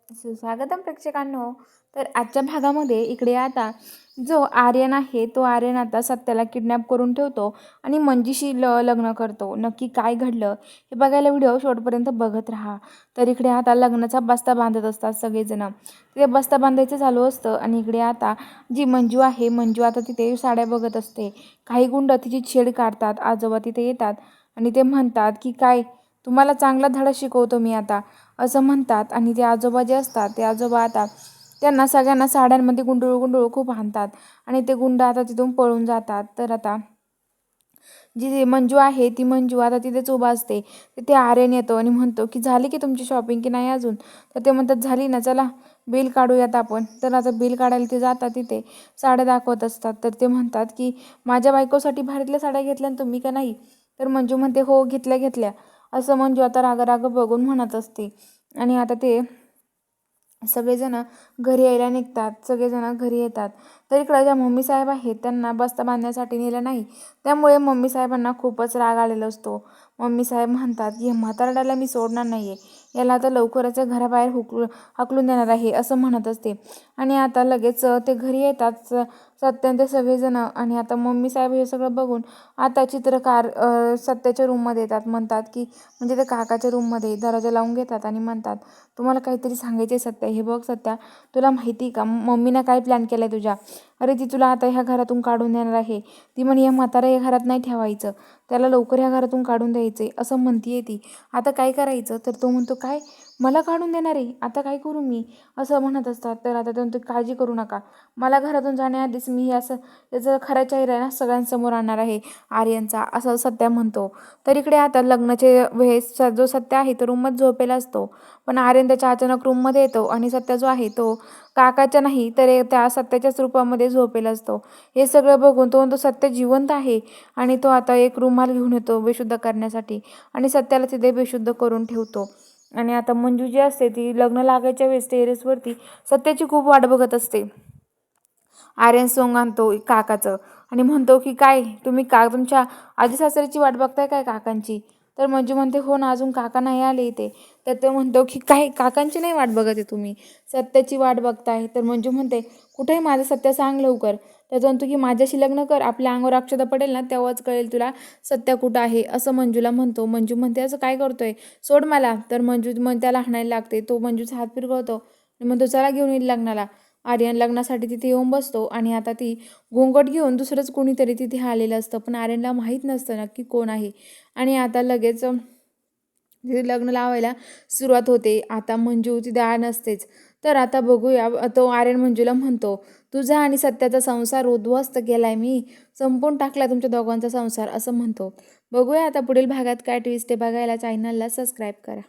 सुस्वागतम प्रेक्षकांनो. तर आजच्या भागामध्ये इकडे आता जो आर्यन आहे तो आर्यन आता सत्याला किडनॅप करून ठेवतो आणि मंजीशी लग्न करतो. नक्की काय घडलं हे बघायला व्हिडिओ शेवटपर्यंत बघत राहा. तर इकडे आता लग्नाचा बस्ता बांधत असतात सगळेजण. ते बस्ता बांधायचं चालू असतं आणि इकडे आता जी मंजू आहे, मंजू आता तिथे साड्या बघत असते. काही गुंड तिची छेड काढतात. आजोबा तिथे येतात आणि ते म्हणतात की काय तुम्हाला चांगला धडा शिकवतो मी आता, असं म्हणतात. आणि ते आजोबा जे असतात ते आजोबा आता त्यांना सगळ्यांना साड्यांमध्ये गुंडळू गुंडळू खूप हाणतात आणि ते गुंड आता तिथून पळून जातात. तर आता जी मंजू आहे ती मंजू आता तिथेच उभा असते. तिथे आर्यन येतो आणि म्हणतो की झाली की तुमची शॉपिंग की नाही अजून. तर ते म्हणतात झाली ना, चला बिल काढूयात आपण. तर आता बिल काढायला ते जातात, तिथे साड्या दाखवत असतात. तर ते म्हणतात की माझ्या बायकोसाठी भारीतल्या साड्या घेतल्या आणि तुम्ही का नाही. तर मंजू म्हणते हो घेतल्या घेतल्या, असं मंजू आता राग बघून म्हणत असते. आणि आता ते सगळेजण घरी यायला निघतात. सगळेजण घरी येतात. तर इकडं ज्या मम्मी साहेब आहेत त्यांना बस्ता बांधण्यासाठी नेलं नाही, त्यामुळे मम्मी साहेबांना खूपच राग आलेला असतो. मम्मी साहेब म्हणतात की म्हातारड्याला मी सोडणार नाही आहे, याला आता लवकरच घराबाहेर हाकलून देणार आहे, असं म्हणत असते. आणि आता लगेच ते घरी येतात सत्य ते सगळेजण. आणि आता मम्मी साहेब हे सगळं बघून आता चित्रकार सत्याच्या रूममध्ये येतात. म्हणतात की म्हणजे ते काकाच्या रूममध्ये दरवाजा लावून घेतात आणि म्हणतात तुम्हाला काहीतरी सांगायचे सत्या. हे बघ सत्या, तुला माहिती का मम्मीनं काय प्लॅन केला आहे तुझ्या. अरे ती तुला आता ह्या घरातून काढून देणार आहे. ती म्हणे या म्हातारा या घरात नाही ठेवायचं, त्याला लवकर ह्या घरातून काढून द्यायचं असं म्हणतीये ती. आता काय करायचं. तर तो म्हणतो काय मला काढून देणार आहे, आता काय करू मी, असं म्हणत असतात. तर आता तो म्हणतो काळजी करू नका, मला घरातून जाण्याआधीच मी असं याचा खरा चेहरा ना सगळ्यांसमोर आणणार आहे आर्यनचा, असं सत्या म्हणतो. तर इकडे आता लग्नाचे वेळेस जो सत्य आहे तो रूममध्ये झोपेला असतो. पण आर्यन त्याच्या अचानक रूममध्ये येतो आणि सत्य जो आहे तो काकाच्या नाही तर त्या सत्याच्याच रूपामध्ये झोपेला असतो. हे सगळं बघून तो म्हणतो सत्य जिवंत आहे. आणि तो आता एक रुमाल घेऊन येतो बेशुद्ध करण्यासाठी आणि सत्याला तिथे बेशुद्ध करून ठेवतो. आणि आता मंजू जी असते ती लग्न लागायच्या वेळेस टेरेसवरती सत्याची खूप वाट बघत असते. आर्यन सोंग आणतो काकाचं आणि म्हणतो की काय तुम्ही तुमच्या आजी सासऱ्याची वाट बघताय काय काकांची. तर मंजू म्हणते हो ना, अजून काका नाही आले इथे. तर तो म्हणतो की काय काकांची नाही वाट बघत आहे तुम्ही, सत्याची वाट बघताय. तर मंजू म्हणते कुठे आहे माझं सत्य, सांग लवकर. तर तो म्हणतो की माझ्याशी लग्न कर, आपल्या अंगावर अक्षता पडेल ना तेव्हाच कळेल तुला सत्य कुठं आहे, असं मंजूला म्हणतो. मंजू म्हणते असं काय करतोय, सोड मला. तर मंजू त्याला हाणायला लागते. तो मंजूचा हात फिरवतो आणि म्हणतो चला घेऊन येईल लग्नाला. आर्यन लग्नासाठी तिथे येऊन बसतो आणि आता ती घोंगट घेऊन दुसरंच कोणीतरी तिथे आलेलं असतं, पण आर्यनला माहीत नसतं नक्की कोण आहे. आणि आता लगेच तिथे लग्न लावायला सुरुवात होते. आता मंजू तिथे नसतेच. तर आता बघूया, तो आर्यन मंजूला म्हणतो तुझा आणि सत्याचा संसार उद्ध्वस्त केलाय मी, संपून टाकला तुमच्या दोघांचा संसार, असं म्हणतो. बघूया आता पुढील भागात काय ट्विस्ट आहे. बघायला चॅनलला सबस्क्राईब करा.